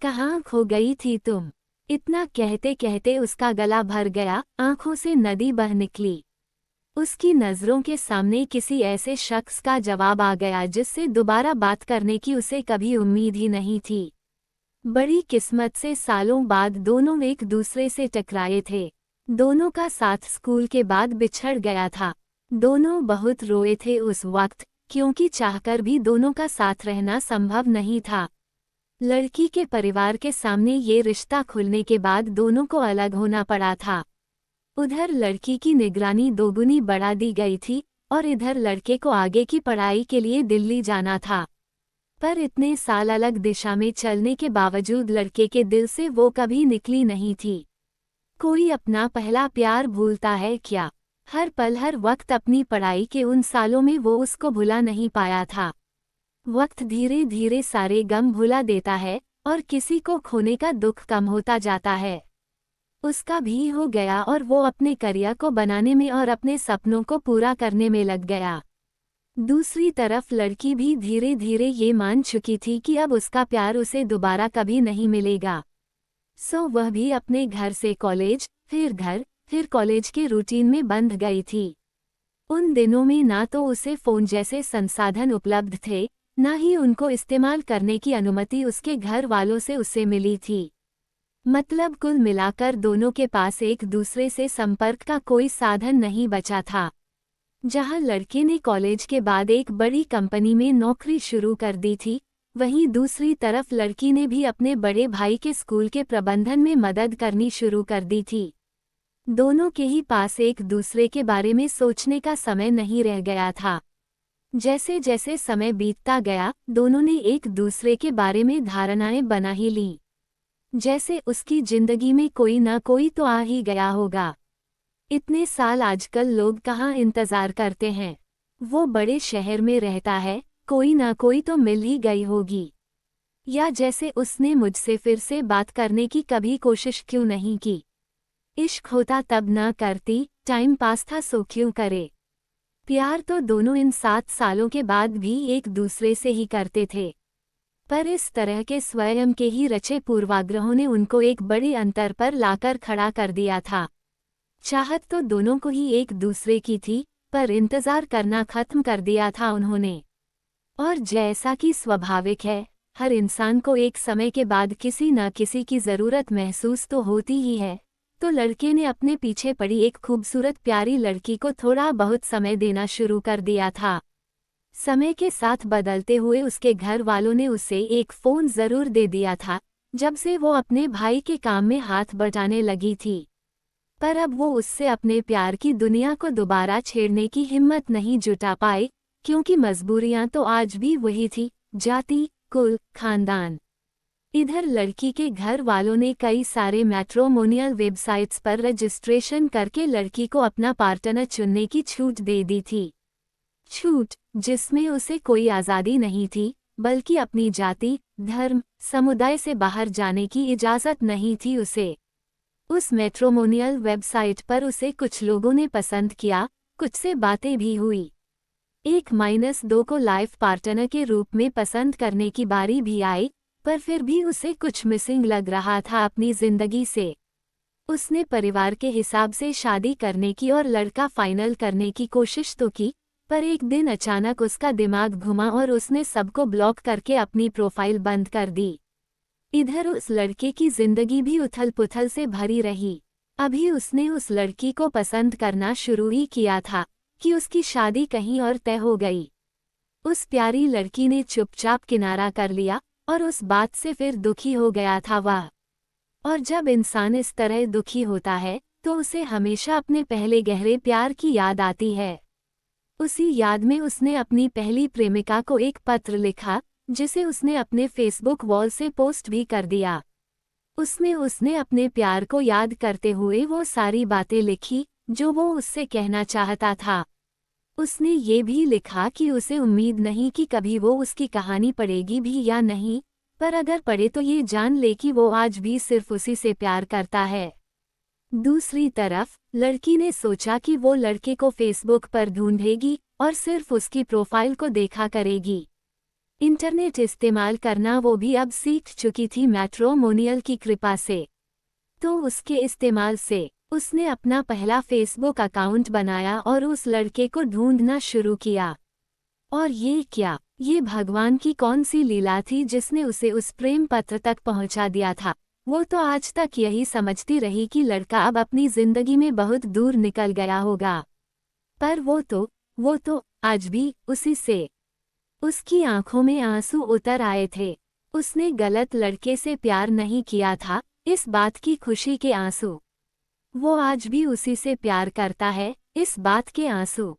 कहाँ खो गई थी तुम? इतना कहते कहते उसका गला भर गया, आंखों से नदी बह निकली। उसकी नजरों के सामने किसी ऐसे शख्स का जवाब आ गया जिससे दोबारा बात करने की उसे कभी उम्मीद ही नहीं थी। बड़ी किस्मत से सालों बाद दोनों एक दूसरे से टकराए थे। दोनों का साथ स्कूल के बाद बिछड़ गया था। दोनों बहुत रोए थे उस वक्त, क्योंकि चाहकर भी दोनों का साथ रहना संभव नहीं था। लड़की के परिवार के सामने ये रिश्ता खुलने के बाद दोनों को अलग होना पड़ा था। उधर लड़की की निगरानी दोगुनी बढ़ा दी गई थी और इधर लड़के को आगे की पढ़ाई के लिए दिल्ली जाना था। पर इतने साल अलग दिशा में चलने के बावजूद लड़के के दिल से वो कभी निकली नहीं थी। कोई अपना पहला प्यार भूलता है क्या? हर पल हर वक्त अपनी पढ़ाई के उन सालों में वो उसको भुला नहीं पाया था। वक्त धीरे धीरे सारे गम भुला देता है और किसी को खोने का दुख कम होता जाता है। उसका भी हो गया और वो अपने करियर को बनाने में और अपने सपनों को पूरा करने में लग गया। दूसरी तरफ लड़की भी धीरे धीरे ये मान चुकी थी कि अब उसका प्यार उसे दोबारा कभी नहीं मिलेगा। सो वह भी अपने घर से कॉलेज, फिर घर, फिर कॉलेज के रूटीन में बंध गई थी। उन दिनों में ना तो उसे फ़ोन जैसे संसाधन उपलब्ध थे, ना ही उनको इस्तेमाल करने की अनुमति उसके घर वालों से उसे मिली थी। मतलब कुल मिलाकर दोनों के पास एक दूसरे से संपर्क का कोई साधन नहीं बचा था। जहां लड़के ने कॉलेज के बाद एक बड़ी कंपनी में नौकरी शुरू कर दी थी, वहीं दूसरी तरफ लड़की ने भी अपने बड़े भाई के स्कूल के प्रबंधन में मदद करनी शुरू कर दी थी। दोनों के ही पास एक दूसरे के बारे में सोचने का समय नहीं रह गया था। जैसे जैसे समय बीतता गया, दोनों ने एक दूसरे के बारे में धारणाएं बना ही लीं। जैसे उसकी जिंदगी में कोई ना कोई तो आ ही गया होगा। इतने साल आजकल लोग कहाँ इंतजार करते हैं। वो बड़े शहर में रहता है, कोई ना कोई तो मिल ही गई होगी। या जैसे उसने मुझसे फिर से बात करने की कभी कोशिश क्यों नहीं की? इश्क होता तब ना करती, टाइम पास था सो क्यों करे। प्यार तो दोनों इन 7 सालों के बाद भी एक दूसरे से ही करते थे। पर इस तरह के स्वयं के ही रचे पूर्वाग्रहों ने उनको एक बड़े अंतर पर लाकर खड़ा कर दिया था। चाहत तो दोनों को ही एक दूसरे की थी, पर इंतजार करना खत्म कर दिया था उन्होंने। और जैसा कि स्वाभाविक है, हर इंसान को एक समय के बाद किसी न किसी की ज़रूरत महसूस तो होती ही है। तो लड़के ने अपने पीछे पड़ी एक खूबसूरत प्यारी लड़की को थोड़ा बहुत समय देना शुरू कर दिया था। समय के साथ बदलते हुए उसके घर वालों ने उसे एक फ़ोन ज़रूर दे दिया था, जब से वो अपने भाई के काम में हाथ बटाने लगी थी। पर अब वो उससे अपने प्यार की दुनिया को दोबारा छेड़ने की हिम्मत नहीं जुटा पाई, क्योंकि मजबूरियां तो आज भी वही थी, जाति, कुल, खानदान। इधर लड़की के घर वालों ने कई सारे मैट्रिमोनियल वेबसाइट्स पर रजिस्ट्रेशन करके लड़की को अपना पार्टनर चुनने की छूट दे दी थी। छूट जिसमें उसे कोई आज़ादी नहीं थी, बल्कि अपनी जाति, धर्म, समुदाय से बाहर जाने की इजाज़त नहीं थी उसे। उस मैट्रिमोनियल वेबसाइट पर उसे कुछ लोगों ने पसंद किया, कुछ से बातें भी हुई। 1-2 को लाइफ पार्टनर के रूप में पसंद करने की बारी भी आई, पर फिर भी उसे कुछ मिसिंग लग रहा था अपनी जिंदगी से। उसने परिवार के हिसाब से शादी करने की और लड़का फाइनल करने की कोशिश तो की, पर एक दिन अचानक उसका दिमाग घुमा और उसने सबको ब्लॉक करके अपनी प्रोफाइल बंद कर दी। इधर उस लड़के की जिंदगी भी उथल पुथल से भरी रही। अभी उसने उस लड़की को पसंद करना शुरू ही किया था कि उसकी शादी कहीं और तय हो गई। उस प्यारी लड़की ने चुपचाप किनारा कर लिया और उस बात से फिर दुखी हो गया था वह। और जब इंसान इस तरह दुखी होता है, तो उसे हमेशा अपने पहले गहरे प्यार की याद आती है। उसी याद में उसने अपनी पहली प्रेमिका को एक पत्र लिखा, जिसे उसने अपने फेसबुक वॉल से पोस्ट भी कर दिया। उसमें उसने अपने प्यार को याद करते हुए वो सारी बातें लिखी जो वो उससे कहना चाहता था। उसने ये भी लिखा कि उसे उम्मीद नहीं कि कभी वो उसकी कहानी पढ़ेगी भी या नहीं, पर अगर पढ़े तो ये जान ले कि वो आज भी सिर्फ उसी से प्यार करता है। दूसरी तरफ लड़की ने सोचा कि वो लड़के को फेसबुक पर ढूंढेगी और सिर्फ उसकी प्रोफाइल को देखा करेगी। इंटरनेट इस्तेमाल करना वो भी अब सीख चुकी थी मैट्रिमोनियल की कृपा से। तो उसके इस्तेमाल से उसने अपना पहला फेसबुक अकाउंट बनाया और उस लड़के को ढूंढना शुरू किया। और ये क्या, ये भगवान की कौन सी लीला थी जिसने उसे उस प्रेम पत्र तक पहुंचा दिया था। वो तो आज तक यही समझती रही कि लड़का अब अपनी जिंदगी में बहुत दूर निकल गया होगा। पर वो तो आज भी उसी से। उसकी आंखों में आंसू उतर आए थे। उसने गलत लड़के से प्यार नहीं किया था, इस बात की खुशी के आंसू। वो आज भी उसी से प्यार करता है, इस बात के आंसू।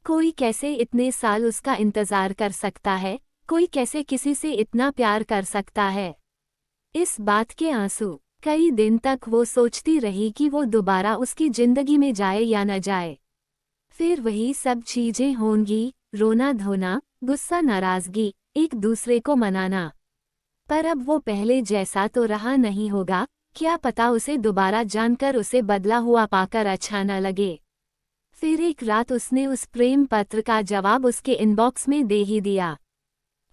कोई कैसे इतने साल उसका इंतजार कर सकता है, कोई कैसे किसी से इतना प्यार कर सकता है, इस बात के आंसू। कई दिन तक वो सोचती रही कि वो दोबारा उसकी जिंदगी में जाए या न जाए। फिर वही सब चीजें होंगी, रोना धोना, गुस्सा नाराजगी, एक दूसरे को मनाना। पर अब वो पहले जैसा तो रहा नहीं होगा, क्या पता उसे दोबारा जानकर उसे बदला हुआ पाकर अच्छा न लगे। फिर एक रात उसने उस प्रेम पत्र का जवाब उसके इनबॉक्स में दे ही दिया।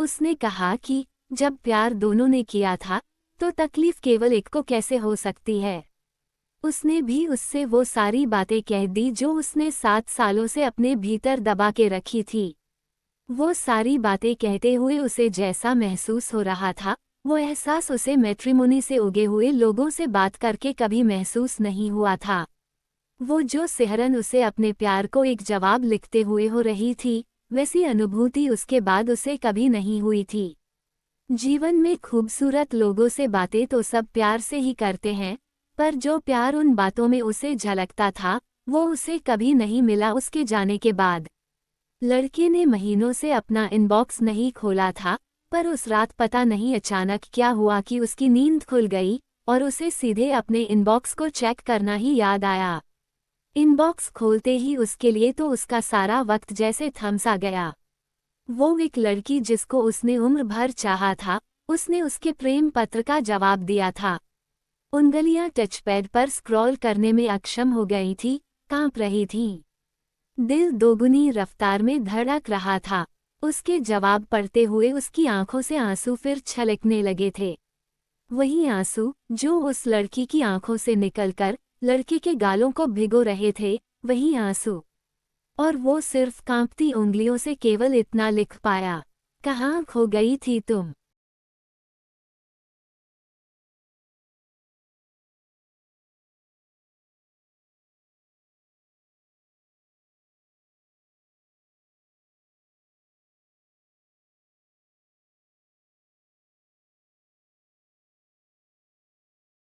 उसने कहा कि जब प्यार दोनों ने किया था तो तकलीफ केवल एक को कैसे हो सकती है। उसने भी उससे वो सारी बातें कह दी जो उसने 7 सालों से अपने भीतर दबा के रखी थी। वो सारी बातें कहते हुए उसे जैसा महसूस हो रहा था, वो एहसास उसे मैट्रिमोनी से उगे हुए लोगों से बात करके कभी महसूस नहीं हुआ था। वो जो सिहरन उसे अपने प्यार को एक जवाब लिखते हुए हो रही थी, वैसी अनुभूति उसके बाद उसे कभी नहीं हुई थी। जीवन में खूबसूरत लोगों से बातें तो सब प्यार से ही करते हैं, पर जो प्यार उन बातों में उसे झलकता था, वो उसे कभी नहीं मिला उसके जाने के बाद। लड़के ने महीनों से अपना इनबॉक्स नहीं खोला था, पर उस रात पता नहीं अचानक क्या हुआ कि उसकी नींद खुल गई और उसे सीधे अपने इनबॉक्स को चेक करना ही याद आया। इनबॉक्स खोलते ही उसके लिए तो उसका सारा वक्त जैसे थम सा गया। वो एक लड़की जिसको उसने उम्र भर चाहा था, उसने उसके प्रेम पत्र का जवाब दिया था। उंगलियां टचपैड पर स्क्रॉल करने में अक्षम हो गई थी, कांप रही थीं। दिल दोगुनी रफ्तार में धड़क रहा था। उसके जवाब पढ़ते हुए उसकी आंखों से आंसू फिर छलकने लगे थे। वही आंसू जो उस लड़की की आंखों से निकलकर लड़के के गालों को भिगो रहे थे, वही आंसू। और वो सिर्फ कांपती उंगलियों से केवल इतना लिख पाया, कहाँ खो गई थी तुम।